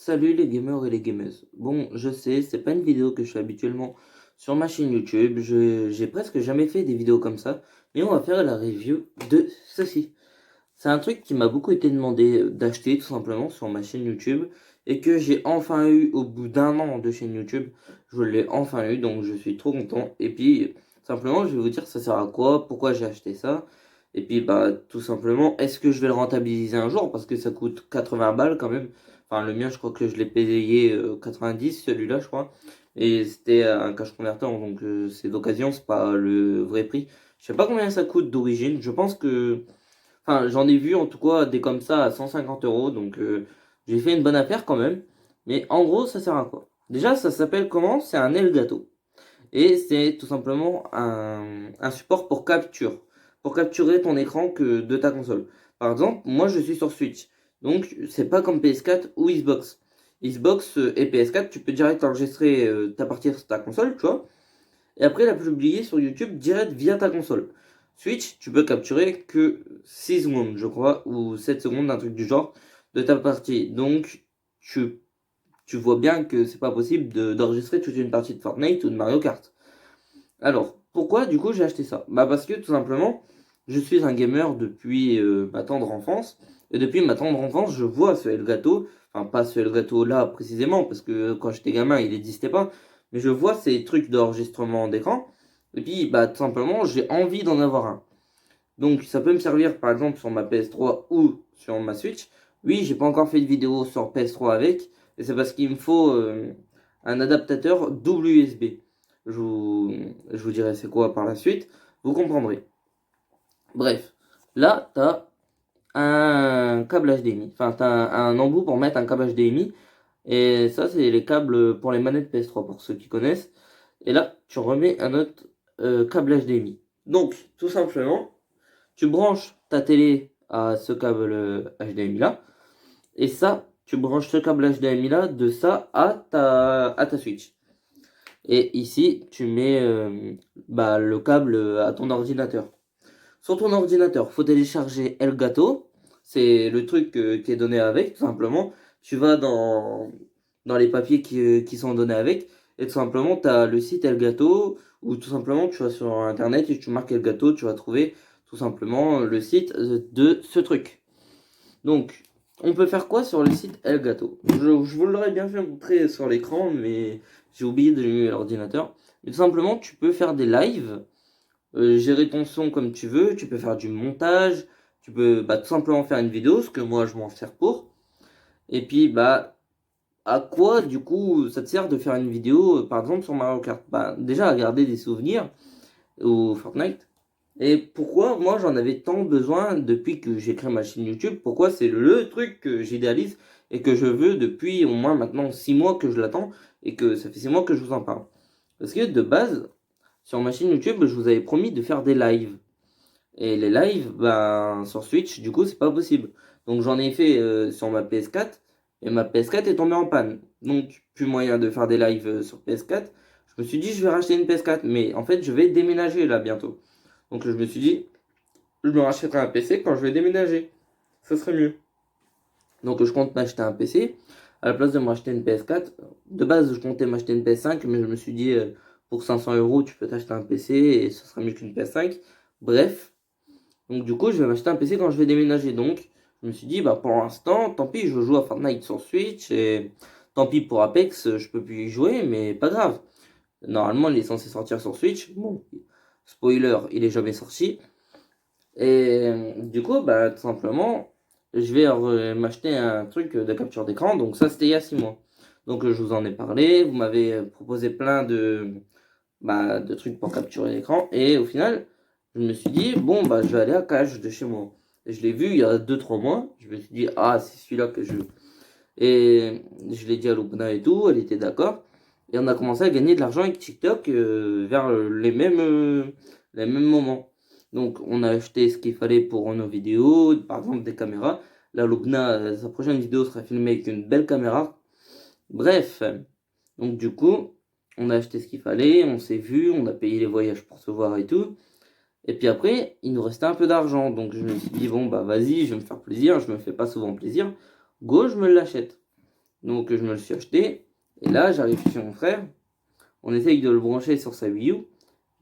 Salut les gamers et les gameuses. Bon, je sais, c'est pas une vidéo que je fais habituellement sur ma chaîne YouTube. J'ai presque jamais fait des vidéos comme ça, mais on va faire la review de ceci. C'est un truc qui m'a beaucoup été demandé d'acheter tout simplement sur ma chaîne YouTube et que j'ai enfin eu au bout d'un an de chaîne YouTube. Je l'ai enfin eu, donc je suis trop content. Et puis, simplement, je vais vous dire ça sert à quoi, pourquoi j'ai acheté ça. Et puis, bah, tout simplement, est-ce que je vais le rentabiliser un jour? Parce que ça coûte 80 balles quand même. Enfin, le mien, je crois que je l'ai payé 90, celui-là, je crois. Et c'était un cash converter, donc c'est d'occasion, c'est pas le vrai prix. Je sais pas combien ça coûte d'origine. Je pense que Enfin, j'en ai vu en tout cas des comme ça à 150 euros, donc j'ai fait une bonne affaire quand même. Mais en gros, ça sert à quoi? Déjà, ça s'appelle comment? C'est un Elgato. Et c'est tout simplement un support pour capture. Pour capturer ton écran que de ta console. Par exemple, moi je suis sur Switch. Donc c'est pas comme PS4 ou Xbox. Xbox et PS4, tu peux direct enregistrer ta partie sur ta console, tu vois. Et après la publier sur YouTube direct via ta console. Switch, tu peux capturer que 6 secondes, je crois, ou 7 secondes, un truc du genre, de ta partie. Donc, tu, tu vois bien que c'est pas possible d'enregistrer toute une partie de Fortnite ou de Mario Kart. Alors, pourquoi du coup j'ai acheté ça? Bah parce que tout simplement, je suis un gamer depuis ma tendre enfance. Et depuis ma tendre enfance, je vois ce Elgato, enfin pas ce Elgato là précisément, parce que quand j'étais gamin, il n'existait pas. Mais je vois ces trucs d'enregistrement d'écran. Et puis, bah tout simplement, j'ai envie d'en avoir un. Donc ça peut me servir par exemple sur ma PS3 ou sur ma Switch. Oui, j'ai pas encore fait de vidéo sur PS3 avec, et c'est parce qu'il me faut un adaptateur double USB. Je vous dirai c'est quoi par la suite, vous comprendrez. Bref, là t'as un câble HDMI, enfin t'as un embout pour mettre un câble HDMI, et ça c'est les câbles pour les manettes PS3 pour ceux qui connaissent. Et là tu remets un autre câble HDMI. Donc tout simplement. Tu branches ta télé à ce câble HDMI là, et ça, tu branches ce câble HDMI là de ça à ta Switch. Et ici, tu mets bah, le câble à ton ordinateur. Sur ton ordinateur, faut télécharger Elgato, c'est le truc qui est donné avec, tout simplement. Tu vas dans les papiers qui sont donnés avec, et tout simplement, tu as le site Elgato, ou tout simplement, tu vas sur Internet et tu marques Elgato, tu vas trouver tout simplement le site de ce truc. Donc, on peut faire quoi sur le site Elgato? Je vous l'aurais bien fait montrer sur l'écran, mais j'ai oublié d'allumer l'ordinateur. Mais tout simplement, tu peux faire des lives, gérer ton son comme tu veux, tu peux faire du montage, tu peux bah, tout simplement faire une vidéo, ce que moi je m'en sers pour. Et puis, bah, à quoi du coup ça te sert de faire une vidéo, par exemple sur Mario Kart? Bah, déjà à garder des souvenirs ou Fortnite. Et pourquoi moi j'en avais tant besoin depuis que j'ai créé ma chaîne YouTube? Pourquoi c'est le truc que j'idéalise et que je veux depuis au moins maintenant 6 mois que je l'attends et que ça fait 6 mois que je vous en parle. Parce que de base, sur ma chaîne YouTube, je vous avais promis de faire des lives. Et les lives, ben, sur Switch, du coup, c'est pas possible. Donc j'en ai fait sur ma PS4 et ma PS4 est tombée en panne. Donc plus moyen de faire des lives sur PS4. Je me suis dit je vais racheter une PS4, mais en fait je vais déménager là bientôt. Donc je me suis dit je me rachèterai un PC quand je vais déménager. Ça serait mieux. Donc je compte m'acheter un PC à la place de m'acheter une PS4. De base je comptais m'acheter une PS5, mais je me suis dit pour 500 euros tu peux t'acheter un PC et ce sera mieux qu'une PS5. Bref. Donc du coup, je vais m'acheter un PC quand je vais déménager. Donc, je me suis dit, bah pour l'instant, tant pis, je joue à Fortnite sur Switch et tant pis pour Apex, je peux plus y jouer, mais pas grave. Normalement, il est censé sortir sur Switch. Bon, spoiler, il est jamais sorti. Et du coup, bah tout simplement, je vais m'acheter un truc de capture d'écran. Donc ça, c'était il y a 6 mois. Donc je vous en ai parlé. Vous m'avez proposé plein de trucs pour capturer l'écran. Et au final, je me suis dit, bon, bah, je vais aller à Cage de chez moi. Et je l'ai vu il y a 2 3 mois. Je me suis dit, ah, c'est celui-là que je veux. Et je l'ai dit à Lubna et tout, elle était d'accord. Et on a commencé à gagner de l'argent avec TikTok vers les mêmes moments. Donc, on a acheté ce qu'il fallait pour nos vidéos, par exemple des caméras. Là, Lubna, sa prochaine vidéo sera filmée avec une belle caméra. Bref, donc du coup, on a acheté ce qu'il fallait, on s'est vu, on a payé les voyages pour se voir et tout. Et puis après, il nous restait un peu d'argent. Donc je me suis dit, bon, bah vas-y, je vais me faire plaisir, je me fais pas souvent plaisir. Go, je me l'achète. Donc je me le suis acheté. Et là, j'arrive chez mon frère. On essaye de le brancher sur sa Wii U.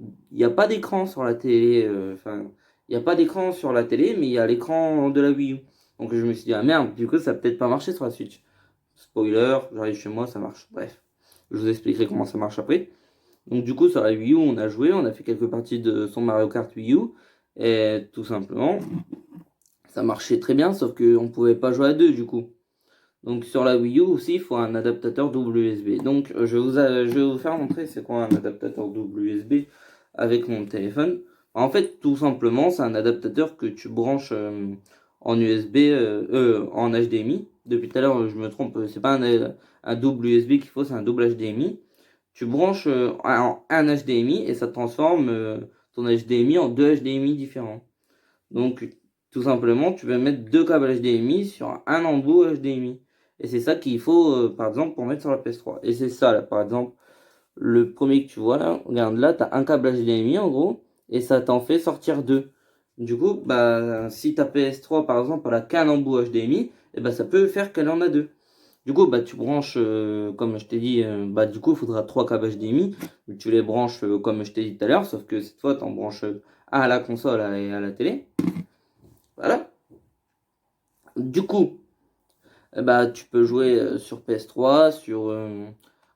Il n'y a pas d'écran sur la télé. Enfin, il n'y a pas d'écran sur la télé, mais il y a l'écran de la Wii U. Donc je me suis dit, ah merde, du coup, ça va peut-être pas marcher sur la Switch. Spoiler, j'arrive chez moi, ça marche. Bref, je vous expliquerai comment ça marche après. Donc du coup, sur la Wii U, on a joué, on a fait quelques parties de son Mario Kart Wii U. Et tout simplement, ça marchait très bien, sauf qu'on ne pouvait pas jouer à deux du coup. Donc sur la Wii U aussi, il faut un adaptateur double USB. Donc je vais vous faire montrer c'est quoi un adaptateur double USB avec mon téléphone. En fait, tout simplement, c'est un adaptateur que tu branches en USB, en HDMI. Depuis tout à l'heure, je me trompe, c'est pas un double USB qu'il faut, c'est un double HDMI. Tu branches en un HDMI et ça transforme ton HDMI en deux HDMI différents. Donc, tout simplement, tu vas mettre deux câbles HDMI sur un embout HDMI. Et c'est ça qu'il faut, par exemple, pour mettre sur la PS3. Et c'est ça, là, par exemple, le premier que tu vois, là, regarde, là, tu as un câble HDMI, en gros, et ça t'en fait sortir deux. Du coup, bah, si ta PS3, par exemple, elle a qu'un embout HDMI, et bah, ça peut faire qu'elle en a deux. Du coup, bah, tu branches, comme je t'ai dit, bah, du coup, il faudra trois câbles HDMI. Tu les branches, comme je t'ai dit tout à l'heure, sauf que cette fois, tu en branches un à la console et à la télé. Voilà. Du coup, bah, tu peux jouer sur PS3,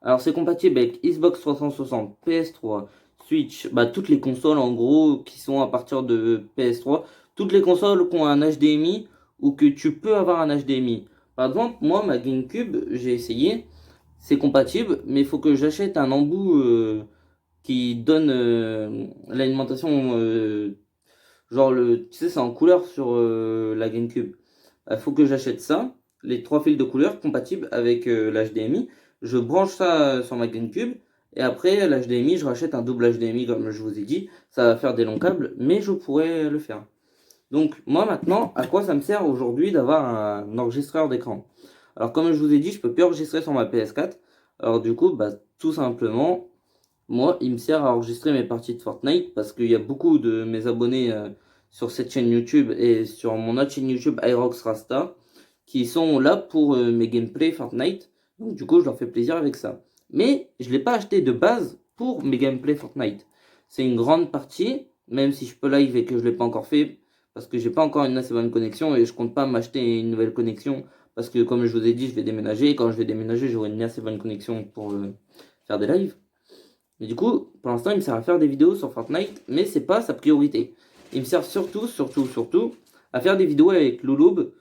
alors c'est compatible avec Xbox 360, PS3, Switch, bah, toutes les consoles en gros qui sont à partir de PS3, toutes les consoles qui ont un HDMI ou que tu peux avoir un HDMI. Par exemple, moi, ma GameCube, j'ai essayé, c'est compatible, mais il faut que j'achète un embout qui donne l'alimentation, genre tu sais, c'est en couleur sur la GameCube. Il faut que j'achète ça, les trois fils de couleur compatibles avec l'HDMI. Je branche ça sur ma GameCube. Et après, l'HDMI, je rachète un double HDMI comme je vous ai dit. Ça va faire des longs câbles, mais je pourrais le faire. Donc, moi maintenant, à quoi ça me sert aujourd'hui d'avoir un enregistreur d'écran? Alors, comme je vous ai dit, je peux plus enregistrer sur ma PS4. Alors, du coup, bah, tout simplement, moi, il me sert à enregistrer mes parties de Fortnite parce qu'il y a beaucoup de mes abonnés sur cette chaîne YouTube et sur mon autre chaîne YouTube Irox Rasta qui sont là pour mes gameplays Fortnite. Donc du coup, je leur fais plaisir avec ça. Mais je ne l'ai pas acheté de base pour mes gameplays Fortnite. C'est une grande partie, même si je peux live et que je ne l'ai pas encore fait parce que j'ai pas encore une assez bonne connexion et je compte pas m'acheter une nouvelle connexion parce que comme je vous ai dit, je vais déménager et quand je vais déménager, j'aurai une assez bonne connexion pour faire des lives. Mais du coup, pour l'instant, il me sert à faire des vidéos sur Fortnite, mais c'est pas sa priorité. Il me sert surtout à faire des vidéos avec Louloub.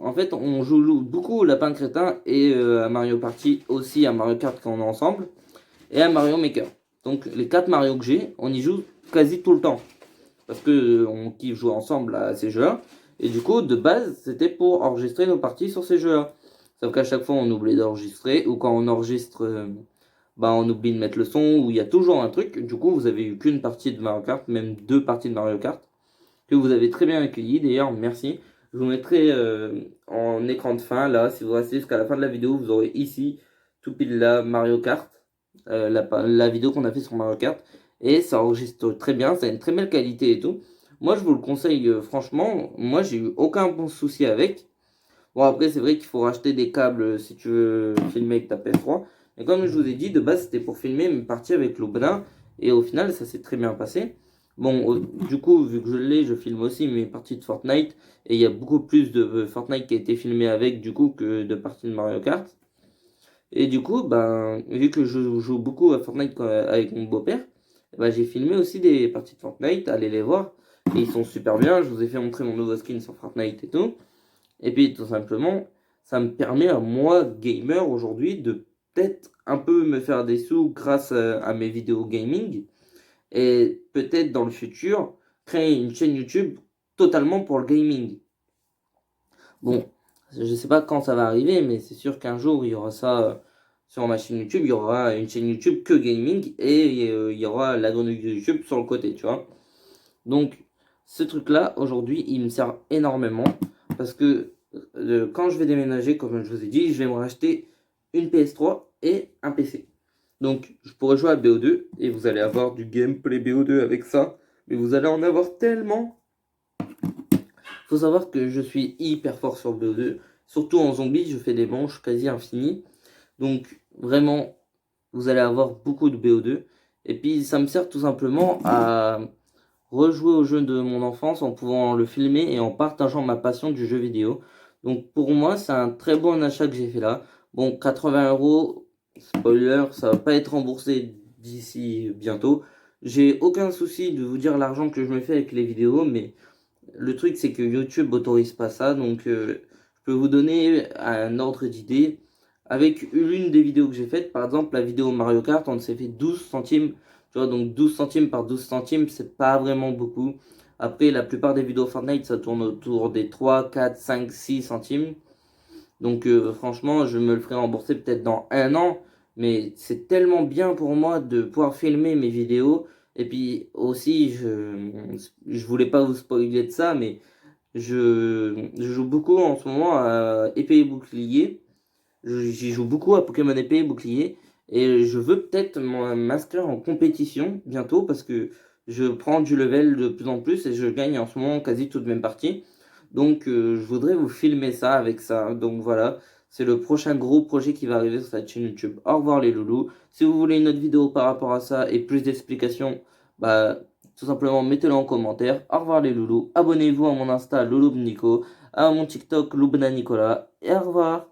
En fait, on joue beaucoup au Lapin Crétin et à Mario Party aussi, à Mario Kart quand on est ensemble, et à Mario Maker. Donc les 4 Mario que j'ai, on y joue quasi tout le temps. Parce que on kiffe jouer ensemble à ces jeux-là. Et du coup, de base, c'était pour enregistrer nos parties sur ces jeux-là. Sauf qu'à chaque fois, on oublie d'enregistrer, ou quand on enregistre, bah, on oublie de mettre le son, ou il y a toujours un truc. Du coup, vous avez eu qu'une partie de Mario Kart, même deux parties de Mario Kart, que vous avez très bien accueilli. D'ailleurs, merci. Je vous mettrai en écran de fin, là, si vous restez jusqu'à la fin de la vidéo, vous aurez ici, tout pile là, Mario Kart, la vidéo qu'on a fait sur Mario Kart. Et ça enregistre très bien, ça a une très belle qualité et tout. Moi, je vous le conseille, franchement. Moi, j'ai eu aucun bon souci avec. Bon, après, c'est vrai qu'il faut racheter des câbles si tu veux filmer avec ta PS3. Mais comme je vous ai dit, de base, c'était pour filmer mes parties avec l'Aubenas. Et au final, ça s'est très bien passé. Bon, du coup, vu que je l'ai, je filme aussi mes parties de Fortnite. Et il y a beaucoup plus de Fortnite qui a été filmé avec, du coup, que de parties de Mario Kart. Et du coup, ben, vu que je joue beaucoup à Fortnite avec mon beau-père, ben, j'ai filmé aussi des parties de Fortnite. Allez les voir. Et ils sont super bien. Je vous ai fait montrer mon nouveau skin sur Fortnite et tout. Et puis tout simplement, ça me permet à moi, gamer aujourd'hui, de peut-être un peu me faire des sous grâce à mes vidéos gaming. Et peut-être dans le futur, créer une chaîne YouTube totalement pour le gaming. Bon, je ne sais pas quand ça va arriver, mais c'est sûr qu'un jour, il y aura ça sur ma chaîne YouTube. Il y aura une chaîne YouTube que gaming et il y aura la grenouille de YouTube sur le côté, tu vois. Donc, ce truc-là, aujourd'hui, il me sert énormément parce que quand je vais déménager, comme je vous ai dit, je vais me racheter une PS3 et un PC. Donc, je pourrais jouer à BO2 et vous allez avoir du gameplay BO2 avec ça. Mais vous allez en avoir tellement. Faut savoir que je suis hyper fort sur BO2. Surtout en zombie, je fais des manches quasi infinies. Donc vraiment, vous allez avoir beaucoup de BO2. Et puis ça me sert tout simplement à rejouer au jeu de mon enfance en pouvant le filmer et en partageant ma passion du jeu vidéo. Donc pour moi, c'est un très bon achat que j'ai fait là. Bon, 80 €, spoiler, ça va pas être remboursé d'ici bientôt. J'ai aucun souci de vous dire l'argent que je me fais avec les vidéos, mais le truc c'est que YouTube autorise pas ça, donc je peux vous donner un ordre d'idée. Avec l'une des vidéos que j'ai faites, par exemple la vidéo Mario Kart, on s'est fait 12 centimes. Tu vois, donc 12 centimes par 12 centimes, c'est pas vraiment beaucoup. Après, la plupart des vidéos Fortnite, ça tourne autour des 3, 4, 5, 6 centimes. Donc franchement, je me le ferai rembourser peut-être dans un an. Mais c'est tellement bien pour moi de pouvoir filmer mes vidéos. Et puis aussi, je voulais pas vous spoiler de ça, mais je joue beaucoup en ce moment à épée et bouclier. J'y joue beaucoup à Pokémon épée et bouclier. Et je veux peut-être m'inscrire en compétition bientôt parce que je prends du level de plus en plus et je gagne en ce moment quasi toutes mes parties. Donc je voudrais vous filmer ça avec ça. Donc voilà, c'est le prochain gros projet qui va arriver sur cette chaîne YouTube. Au revoir les loulous. Si vous voulez une autre vidéo par rapport à ça et plus d'explications, bah tout simplement mettez-le en commentaire. Au revoir les loulous. Abonnez-vous à mon Insta Loulou Nico, à mon TikTok Loubna Nicolas et au revoir.